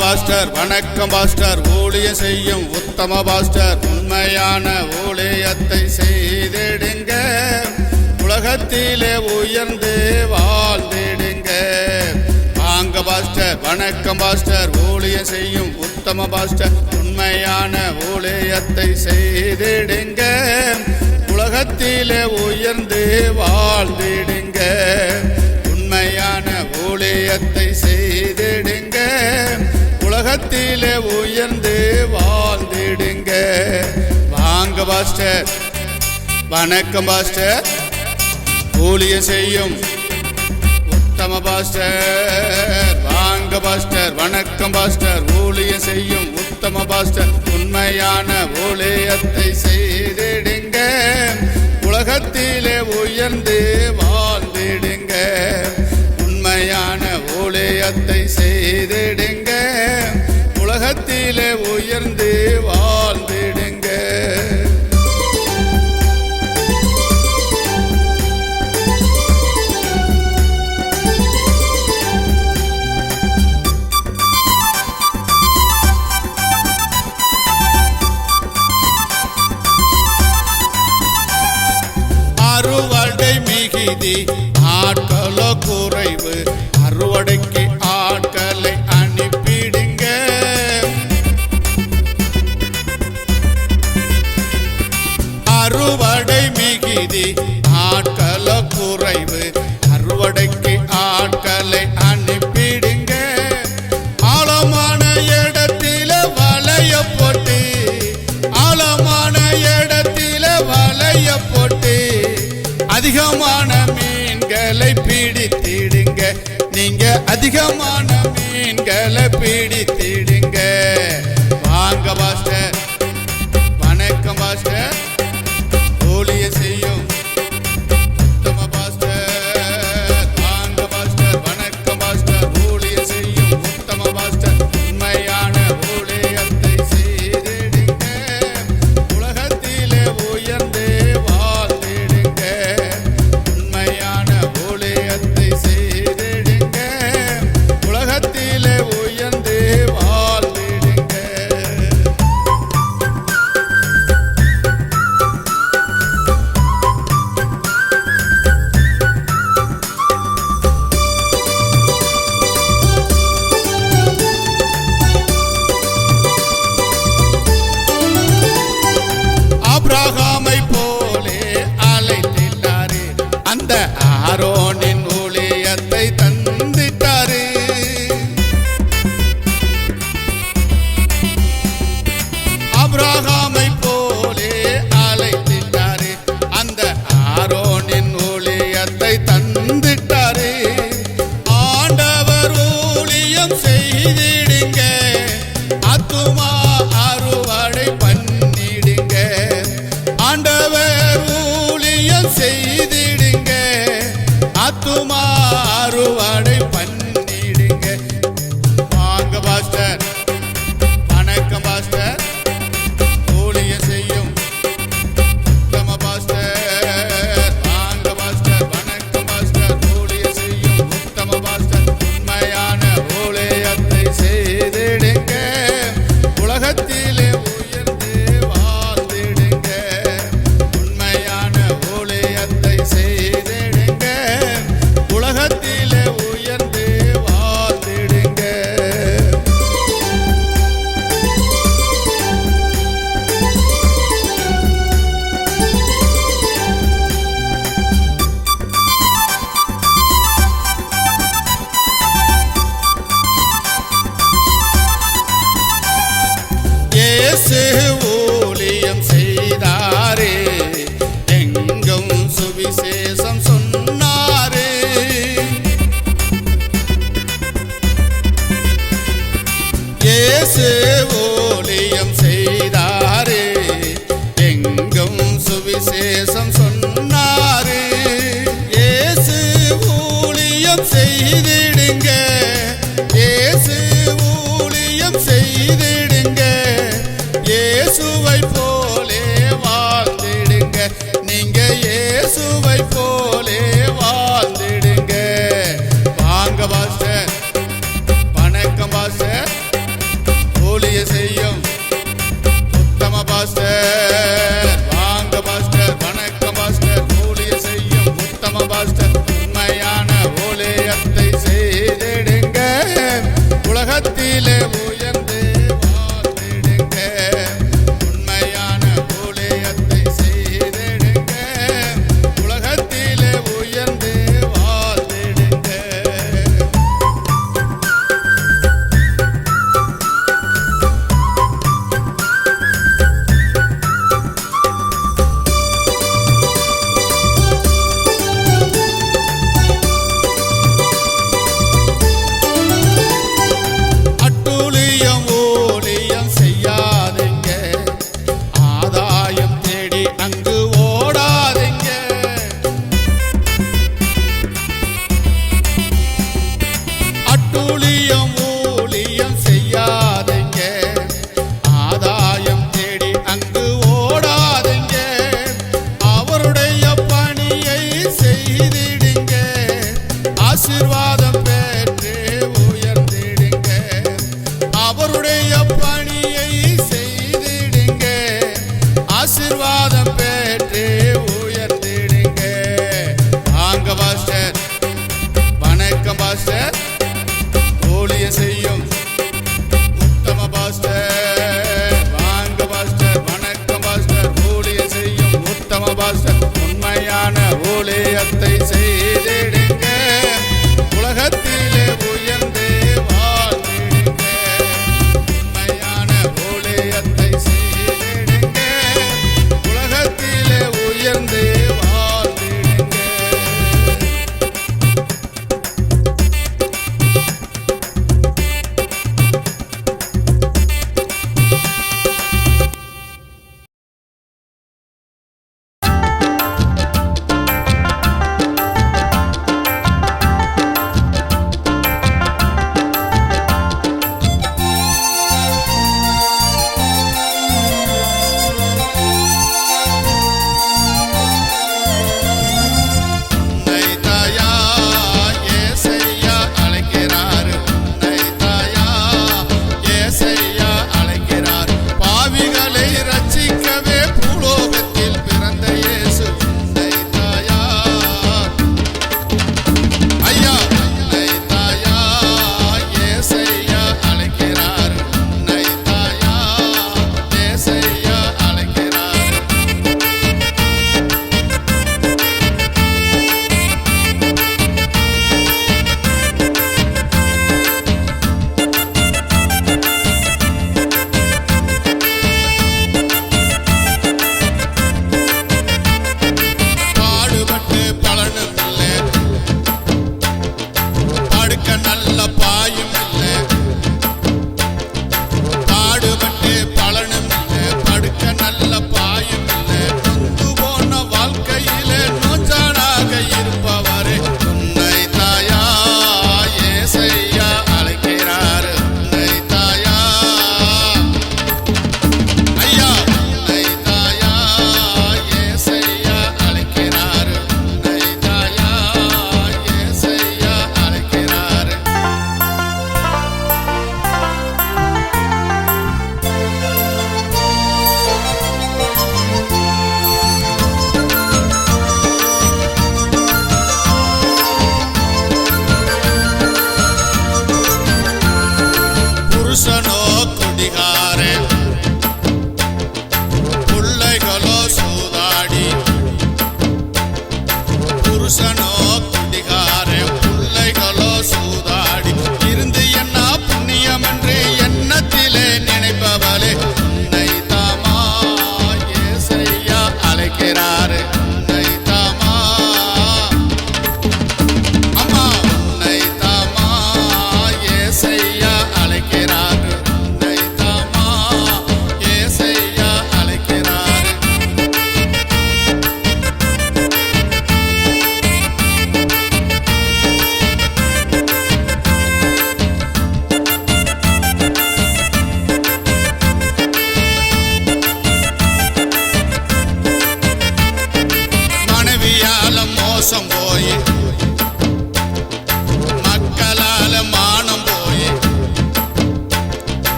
Pastor வணக்கம் pastor, ஊழிய செய்யும் உத்தம பாஸ்டர், உண்மையான ஊழியத்தை செய்திடுங்க, உலகத்திலே உயர்ந்து வாழ்ந்திடுங்க. வாங்க பாஸ்டர் வணக்கம் பாஸ்டர், ஊழிய செய்யும் உத்தம பாஸ்டர், உண்மையான ஊழியத்தை செய்திடுங்க, உலகத்திலே உயர்ந்து வாழ்ந்திடுங்க. உண்மையான ஊழியத்தை செய்திடுங்க, உலகத்திலே உயர்ந்து வாழ்ந்திடுங்க. வாங்க பாஸ்டர் வணக்கம் பாஸ்டர், ஊழிய செய்யும் உத்தம பாஸ்டர். வாங்க பாஸ்டர் வணக்கம் பாஸ்டர், ஊழிய செய்யும் உத்தம பாஸ்டர், உண்மையான ஊழியத்தை செய்திடுங்க, உலகத்திலே உயர்ந்து வாழ்ந்திடுங்க. உண்மையான ஊழியத்தை செய்திடுங்க, உலகத்திலே உயர்ந்து வாழ்ந்திடுங்க. அறுவடை மிகுதி ஆட்களோ குறைவு, அறுவடைக்கு ஆட்களை அனுப்பிடுங்க. அறுவடை மிகுதி ஆட்களோ குறைவு, அறுவடைக்கு ஆட்களை அனுப்பிடுங்க. ஆழமான இடத்தில வலைய போட்டு, ஆழமான இடத்தில வலைய போட்டு அதிகமான மீன்களை பிடித்திடுங்க. நீங்க அதிகமான மீன்களை பிடித்திடுங்க. வாங்க பாஸ்டர் வணக்கம் பாஸ்டர், ஊழிய செய்யும் உத்தம பாஸ்டர். வாங்க பாஸ்டர் வணக்கம் பாஸ்டர், ஊழிய செய்யும் உத்தம பாஸ்டர், உண்மையான ஊழியத்தை செய்திடுங்க, உலகத்திலே உயர்ந்து வாழ்ந்திடுங்க. உண்மையான ஊழியத்தை செய்திடுங்க, உலகத்திலே உயர்ந்து வாழ்ந்திடுங்க. ஆபிரகாமை போலே அழைத்திட்டாரு, அந்த ஆரோனின் ஊழியத்தை தந்திட்டாரு. ஆபிரகாமை போலே அழைத்திட்டாரு, அந்த ஆரோனின் ஊழியத்தை தந்திட்டாரு. ஆண்டவர் ஊழியம் செய்திடுங்க, ஆத்துமா அறுவடை பண்ணிடுங்க. ஆண்டவர் ஊழியம் செய்திடுங்க, ஆத்துமா அறுவடை பண்ணிடுங்க. வாங்க பாஸ்டர் வணக்கம் பாஸ்டர், ஊழிய செய்யும் உத்தம பாஸ்டர். வாங்க பாஸ்டர் வணக்கம் பாஸ்டர், ஊழிய செய்யும் உத்தம பாஸ்டர், உண்மையான ஊழியத்தை செய்திடுங்க, உலகத்திலே உயர்ந்து வாழ்ந்திடுங்க. உண்மையான ஊழியத்தை செய்திடுங்க, உலகத்திலே உயர்ந்து வாழ்ந்திடுங்க. இயேசு ஊழியம் செய்தாரே, எங்கும் சுவிசேஷம் சொன்னாரே. இயேசு ஊழியம் செய்தாரே, எங்கும் சுவிசேஷம் சொன்னாரே. இயேசு ஊழியம் செய்திடுங்க, இயேசு ஊழியம் செய்திடுங்க, இயேசுவை போலே வாழ்ந்திடுங்க. நீங்க இயேசுவை போலே வாழ்ந்திடுங்க. வாங்க பாஸ்டர் வணக்கம் பாஸ்டர், உலகத்திலே உயர்ந்து வாழ்ந்திடுங்க உண்மையான ஊழியத்தை செய்திடுங்க உலகத்திலே உயர்ந்து வாழ்ந்திடுங்க அட்டூழிய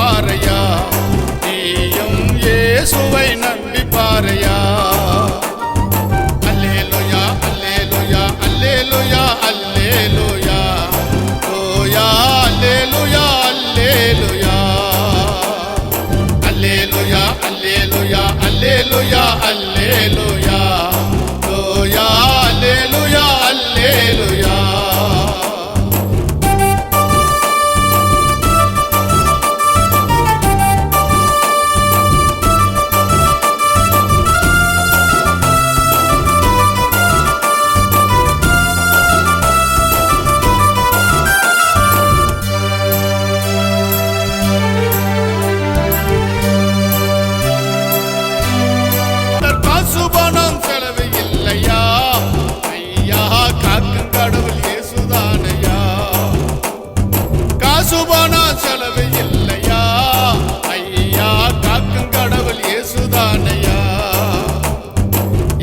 பாரையா நீயும் இயேசுவை நம்பி பாரையா அல்லேலூயா அல்லேலூயா அல்லேலூயா அல்லேலூயா லூயா அல்லேலூயா அல்லேலூயா அல்லேலூயா அல்லேலூயா அல்லேலூயா அல்லேலூயா லூயா அல்லேலூயா அல்லேலூயா காசுபணம் செலவு இல்லையா ஐயா காக்கும் கடவுள் இயேசுதானையா காசுபணம் செலவு இல்லையா ஐயா காக்கும் கடவுள் இயேசுதானையா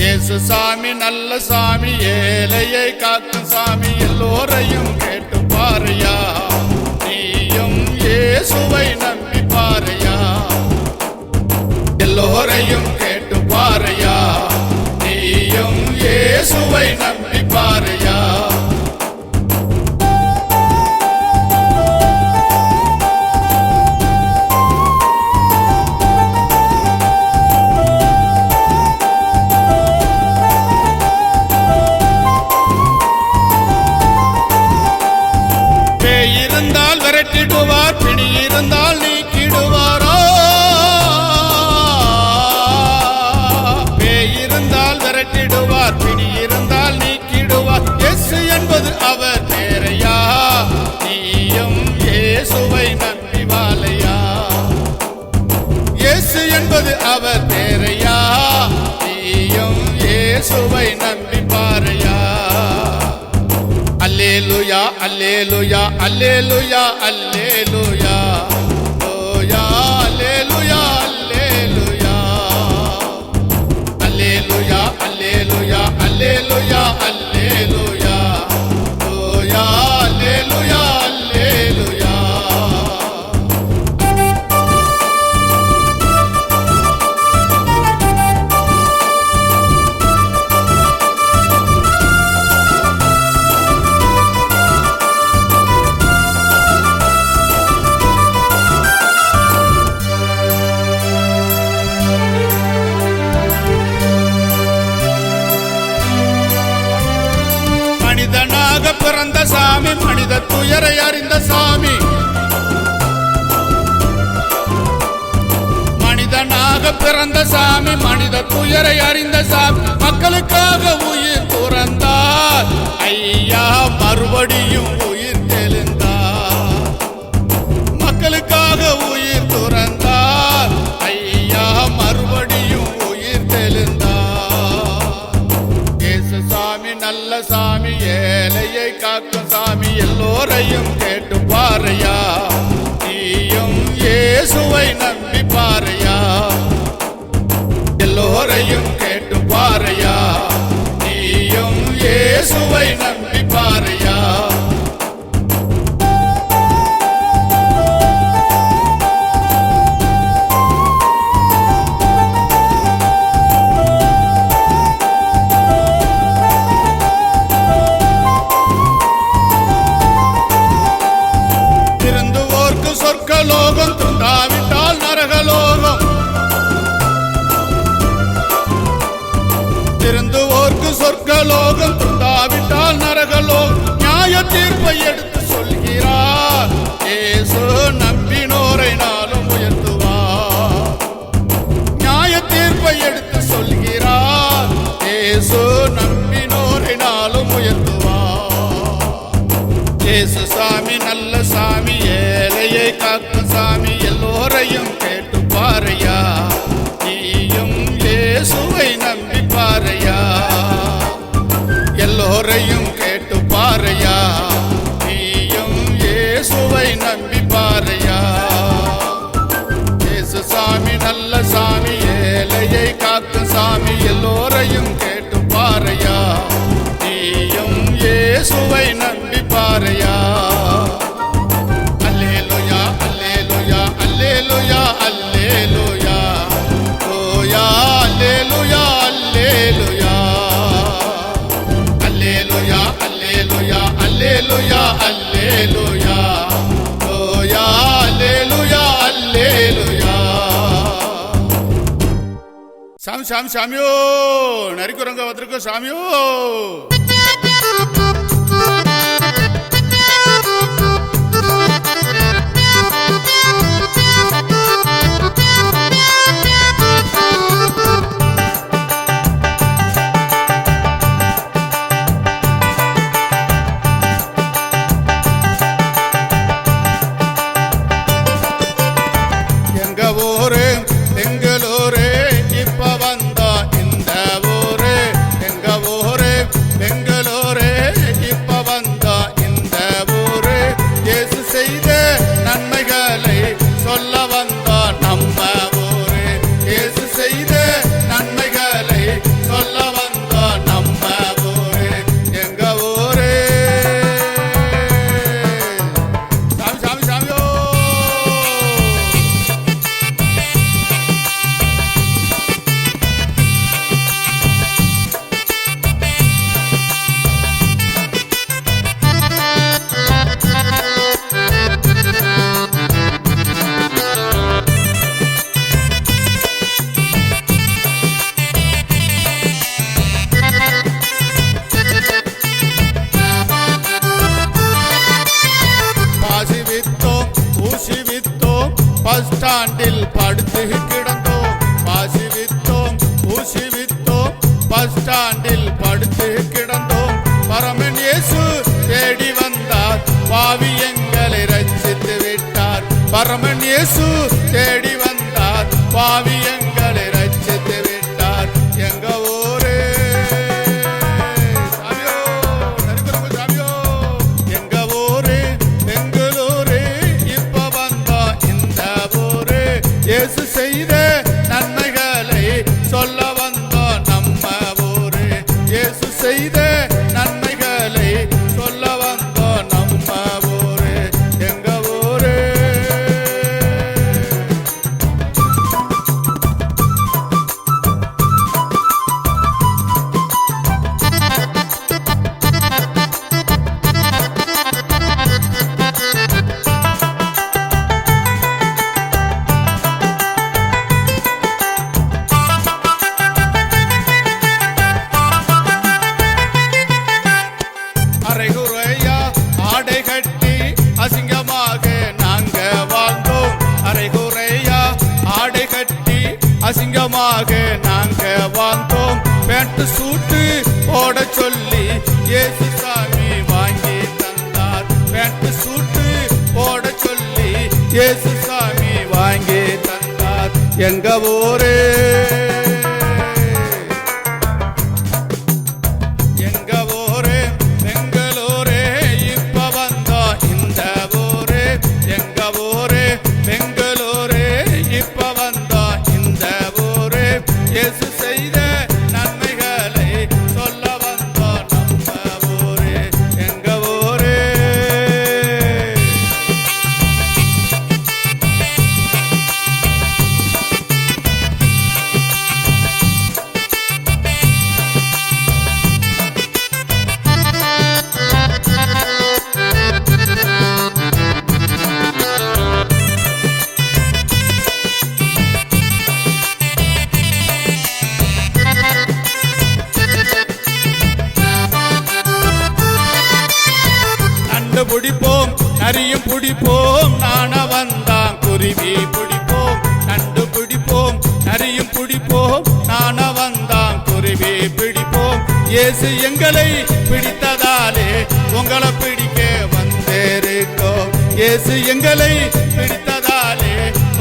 இயேசு சாமி நல்ல சாமி ஏழையை காக்கும் சாமி எல்லோரையும் கேட்டு பாரையா நீயும் இயேசுவை நம்பி பாரையா எல்லோரையும் கேட்டு பாரையா நீயும் இயேசுவை நம்பி பாரையா பேய் இருந்தால் விரட்டிடுவார் பிணி இருந்தால் நீக்கிடுவாரோ விரட்டிடுவார் பிணி இருந்தால் நீக்கிடுவார் இயேசு என்பது அவர் பேரையா நீயும் இயேசுவை நம்பி வாழையா இயேசு என்பது அவர் பேரையா நீயும் இயேசுவை நம்பி பாரையா அல்லேலூயா அல்லேலூயா அல்லேலூயா அல்லேலூயா லூயா அல்லேலூயா அல்லேலூயா அல்லேலூயா அல்லேலூயா அல்லேலூயா லூயா அல்லேலூயா அல்லேலூயா மனிதனாக பிறந்த சாமி மனித துயரை அறிந்த சாமி மனிதனாக பிறந்த சாமி மனித துயரை அறிந்த சாமி மக்களுக்காக உயிர் துறந்தார் ஐயா மறுபடியும் உயிர் தெளிந்தார் மக்களுக்காக உயிர் துறந்தார் ஐயா மறுபடியும் உயிர் தெளிந்தார் இயேசு சாமி நல்ல சாமி ஏழையை காக்கும் சாமி எல்லோரையும் கேட்டு பாரையா நீயும் இயேசுவை நம்பி பாரையா எல்லோரையும் கேட்டு பாரையா நீயும் இயேசுவை நம்பி பாரையா சொர்க்கலோகம் துண்டாவிட்டால் நரகலோகம் திருந்துவோர்க்கு சொர்க்கலோகம் துண்டாவிட்டால் நரகலோகம் நியாய தீர்ப்பை எடுத்து சொல்கிறார் இயேசு நம்பினோரை நாளும் உயர்த்துவார் நியாய தீர்ப்பை எடுத்து சொல்கிறார் இயேசு நம்பினோரை நாளும் உயர்த்துவார் இயேசு சாமி நல்ல சாமி ஏழையை காக்கும் சாமி எல்லோரையும் கேட்டு பாரையா நீயும் இயேசுவை நம்பி பாரையா எல்லோரையும் கேட்டு பாரையா நீயும் இயேசுவை நம்பி பாரையா இயேசு சாமி நல்ல சாமி ஏழையை காக்கும் சாமி எல்லோரையும் கேட்டு பாரையா நீயும் இயேசுவை நம்பி பாரையா அல்லேலூயா அல்லேலூயா அல்லேலூயா சாமி சாமியோ, நரிக்குரங்க வந்திருக்கோம் சாமியோ. எங்க ஊரு பெங்களூரு இப்ப வந்தா இந்த ஊரு. எங்க ஊரு பெங்களூரு இப்ப வந்தா இந்த ஊரு. இயேசு செய்த நன்மைகளை சொல்ல வந்தா நம்ம ஊரு. இயேசு செய்த நன்மைகளை சொல்ல வந்தா நம்ம ஊரு. எங்க ஊரு சாமி சாமி சாமியோ. பாசி வித்தோம் ஊசி வித்தோம் பஸ் ஸ்டாண்டில் படுத்து கிடந்தோம். பாசி வித்தோம் ஊசி வித்தோம் பஸ் ஸ்டாண்டில் படுத்து கிடந்தோம். பரமன் இயேசு தேடி வந்தார், பாவி எங்களை ரட்சித்து விட்டார். பரமன் இயேசு தேடி வந்தார், பாவி எங்களை ரட்சித்து விட்டார். எங்க ஊரு சாமியோ, நரிக்குரங்கு சாமியோ. எங்க ஊரு பெங்களூரு இப்ப வந்தா இந்த ஊரு. இயேசு செய்த நன்மைகளை சொல்ல வந்தா நம்ம ஊரு. இயேசு செய்த நன்மைகளை சொல்ல வந்தா நம்ம ஊரு. எங்க ஊரு அரைகுறையா ஆடை கட்டி அசிங்கமாக நாங்க வாழ்ந்தோம். அரைகுறையா ஆடை கட்டி அசிங்கமாக நாங்க வாழ்ந்தோம். பேண்ட் சூட்டு போட சொல்லி இயேசு சாமி வாங்கி தந்தார். பேண்ட் சூட்டு போட சொல்லி இயேசு சாமி வாங்கி தந்தார். எங்க ஊரு எங்க ஊரு பெங்களூரு இப்ப வந்தா இந்த ஊரு. எங்க ஊரு பெங்களூரு இப்ப வந்தா இந்த ஊரு. இயேசு செய்த நன்மைகளை சொல்ல வந்தா நம்ம ஊரு. எங்க ஊரு நண்டு பிடிப்போம் நரியும் பிடிப்போம், நாண வந்தான் குருவி பிடிப்போம். நண்டு பிடிப்போம் நரியும் பிடிப்போம், நாண வந்தான் குருவி பிடிப்போம். இயேசு எங்களை பிடித்ததாலே உங்களை பிடிக்க வந்திருக்கோம். இயேசு எங்களை பிடித்ததாலே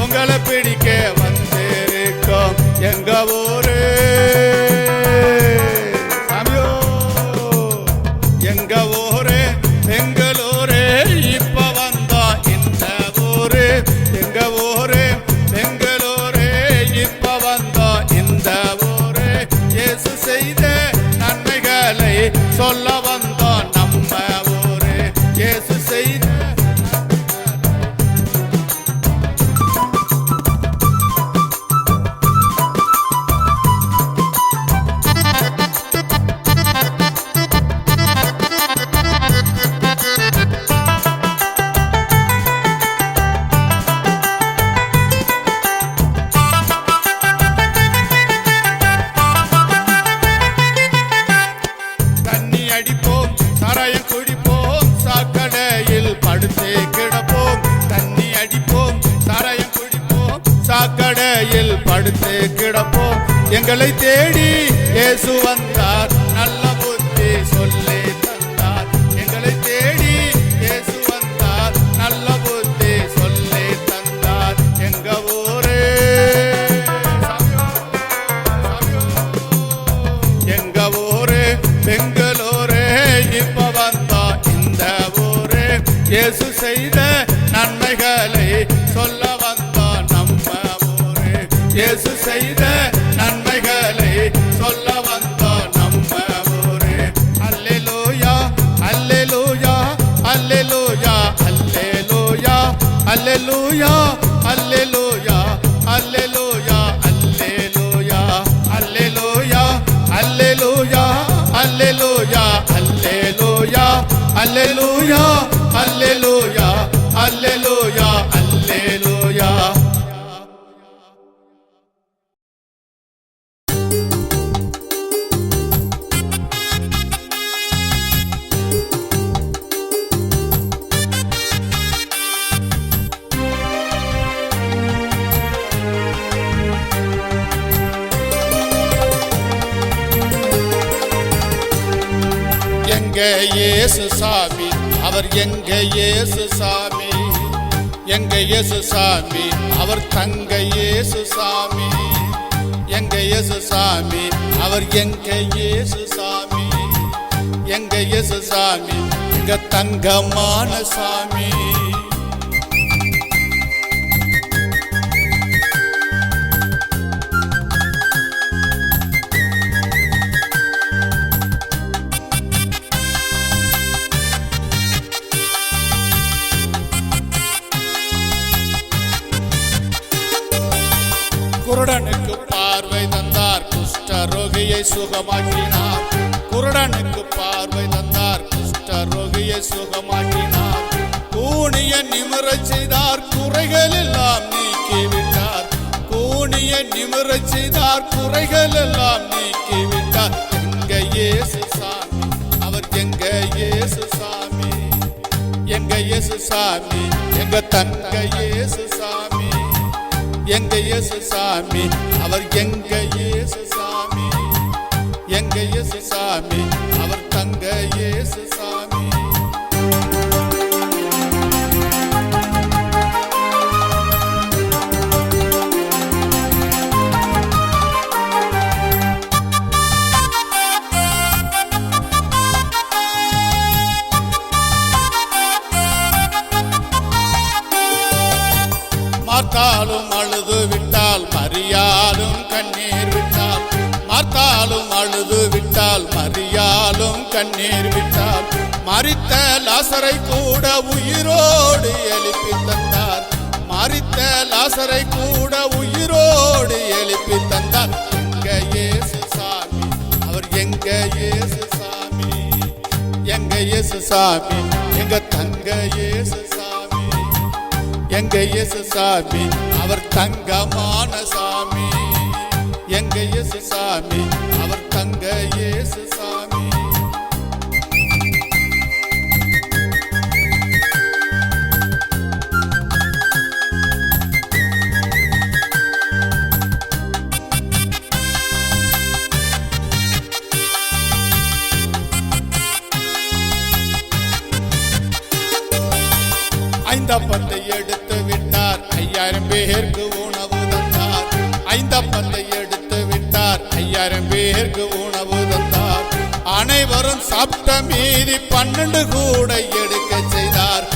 உங்களை பிடிக்க வந்திருக்கோம். எங்க ஊரு சாமியோ. எங்க ஊரு பெங்களூரு இப்ப வந்தா இந்த ஊரு. எங்க ஊரு பெங்களூரு இப்ப வந்தா இந்த ஊரு. இயேசு செய்த நன்மைகளை சொல்ல வந்தா நம்ம ஊரு. இயேசு செய்த படுத்து கிடப்போம். எங்களை தேடி இயேசு வந்தார், நல்ல புத்தி சொல்லி தந்தார். எங்களை தேடி இயேசு வந்தார், நல்ல புத்தி சொல்லி தந்தார். எங்க ஊரே எங்க ஊரு பெங்களூரு, இப்ப வந்தா இந்த ஊரு. இயேசு செய்த நன்மைகளை சொல்ல வந்தா நம்ம ஊரு. இயேசு செய்த நன்மைகளை சொல்ல வந்தா நம்ம ஊரு. அல்லேலூயா அல்லேலூயா அல்லேலூயா அல்லேலூயா அல்லேலூயா அல்லேலூயா அல்லேலூயா அல்லேலூயா அல்லேலூயா அல்லேலூயா அல்லேலூயா அல்லேலூயா அல்லேலூயா அல்லேலூயா அல்லேலூயா அல்லேலூயா. எங்க இயேசு சாமி, அவர் எங்க இயேசு சாமி. எங்க இயேசு சாமி, அவர் தங்க இயேசு சாமி. எங்க இயேசு சாமி, அவர் எங்க இயேசு சாமி. எங்க இயேசு சாமி, எங்க தங்கமான சாமி. குருடனுக்கு பார்வை தந்தார், குஷ்டரோகியை சுகமாக்கினார். குருடனுக்கு பார்வை தந்தார், குஷ்டரோகியை சுகமாக்கினார். கூனிய நிமிரச் செய்தார், குறைகள் எல்லாம் நீக்கிவிட்டார். கூனிய நிமிரச் செய்தார், குறைகள் எல்லாம் நீக்கிவிட்டார். எங்க இயேசு சாமி, அவர் எங்க இயேசு சாமி. எங்க இயேசு சாமி, எங்க தங்க இயேசு சாமி. எங்க இயேசு சாமி, அவர் எங்க இயேசு சாமி. எங்க இயேசு சாமி, அவர் தங்க இயேசு சாமி. மார்த்தாலும் அழுது விட்டால், மரியாளும் கண்ணீர் விட்டால். மார்த்தாலும் அழுது விட்டால், மரியாளும் கண்ணீர் விட்டால். மரித்த லாசரை கூட உயிரோடு எழுப்பி தந்தார். மரித்த லாசரை கூட உயிரோடு எழுப்பி தந்தார். எங்க இயேசு சாமி, அவர் எங்க இயேசு சாமி. எங்க இயேசு சாமி, எங்க தங்க இயேசு சாமி. எங்க இயேசு சாமி, அவர் தங்கமான சாமி. எங்க இயேசு சாமி, அவர் தங்க இயேசு சாமி. ஐந்தப்பத்தை எடுத்து விட்டார், 5000 பேருக்கு உணவு தந்தார். ஐந்தப்பத்தை எடுத்து விட்டார், 5000 பேருக்கு உணவு தந்தார். அனைவரும் சாப்பிட்ட மீதி 12 கூட எடுக்க செய்தார்.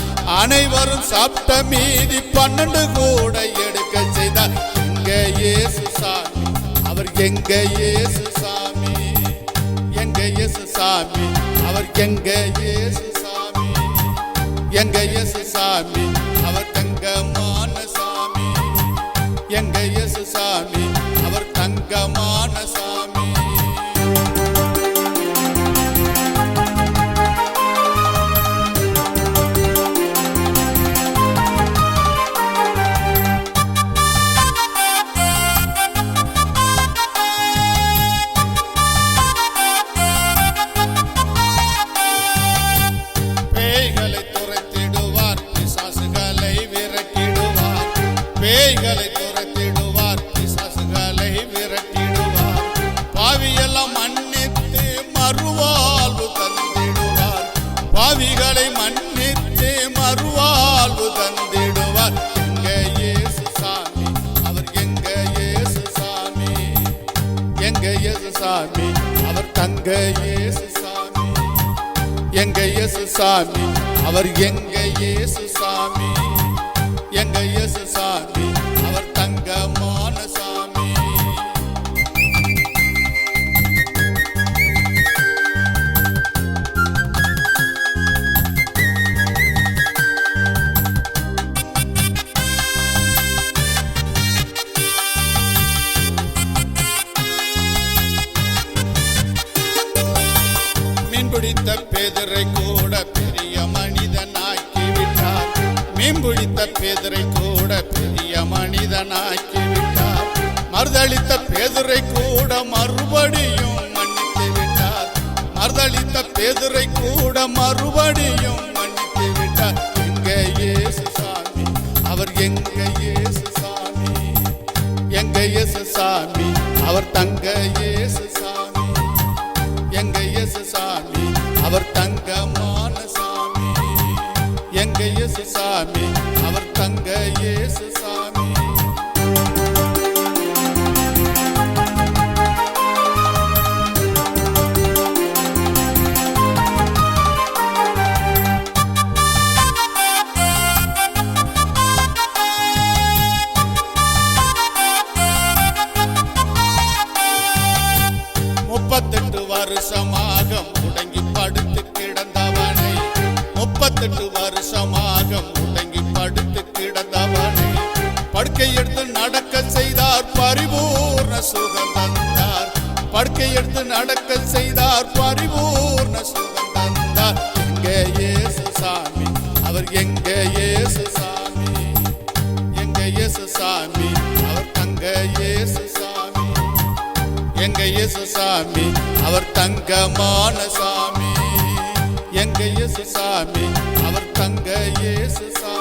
அனைவரும் சாப்பிட்ட மீதி 12 கூட எடுக்க செய்தார். எங்க இயேசு சாமி, அவர் எங்க இயேசு சாமி. எங்க இயேசு சாமி, அவர் எங்க இயேசு சாமி. எங்க இயேசு சாமி, அவர் தங்கமான சாமி. எங்க இயேசு சாமி, அவர் தங்கமான சாமி. பேய்களை துரத்திடுவார், பிசாசுகளை விரட்டிடுவார். பேய்களை துரத்திடுவார், பிசாசுகளை மறுவாழ்வு தந்திடுவார். பாவிகளை மன்னித்து மறுவாழ்வு தந்திடுவார். எங்க இயேசு சாமி, அவர் எங்க இயேசு சாமி, எங்க இயேசு சாமி, அவர் தங்க இயேசு சாமி, எங்க இயேசு சாமி, அவர் எங்க இயேசு சாமி, எங்க இயேசு சாமி, அவர் தங்கமான சாமி. மீன்பிடித்த பேதரை கூட பெரிய மனிதனாக்கி விட்டார். மீன்பிடித்த பேதரை கூட பெரிய மனிதனாக்கி விட்டார். மறுதளித்த பேதரை கூட மறுபடியும் மன்னித்து விட்டார். மறுதளித்த பேதரை கூட மறுபடியும் மன்னித்து விட்டார். எங்க இயேசு சாமி, அவர் எங்க இயேசு சாமி, எங்க இயேசு சாமி, அவர் தங்க இயேசு சாமி, எங்க இயேசு சாமி, அவர் தங்கமான சாமி, எங்க இயேசு சாமி, அவர் தங்க இயேசு சாமி. முப்பத்தெட்டு வருஷமாக முடங்கி படுத்து கிடந்தவனை, 38 வருஷமாக முடங்கி படுத்து கிடந்தவனை படுக்கை எடுத்து நடக்க செய்தார், பரிபூர்ண சுகம் தந்தார். படுக்கை எடுத்து நடக்க செய்தார், பரிபூர்ண சுகம் தந்தார். எங்க இயேசு சாமி, அவர் எங்க இயேசு சாமி, எங்க இயேசு சாமி, அவர் தங்க இயேசு சாமி, எங்க இயேசு சாமி, அவர் தங்கமான சாமி, எங்க இயேசு சாமி, அவர் தங்க இயேசு சாமி.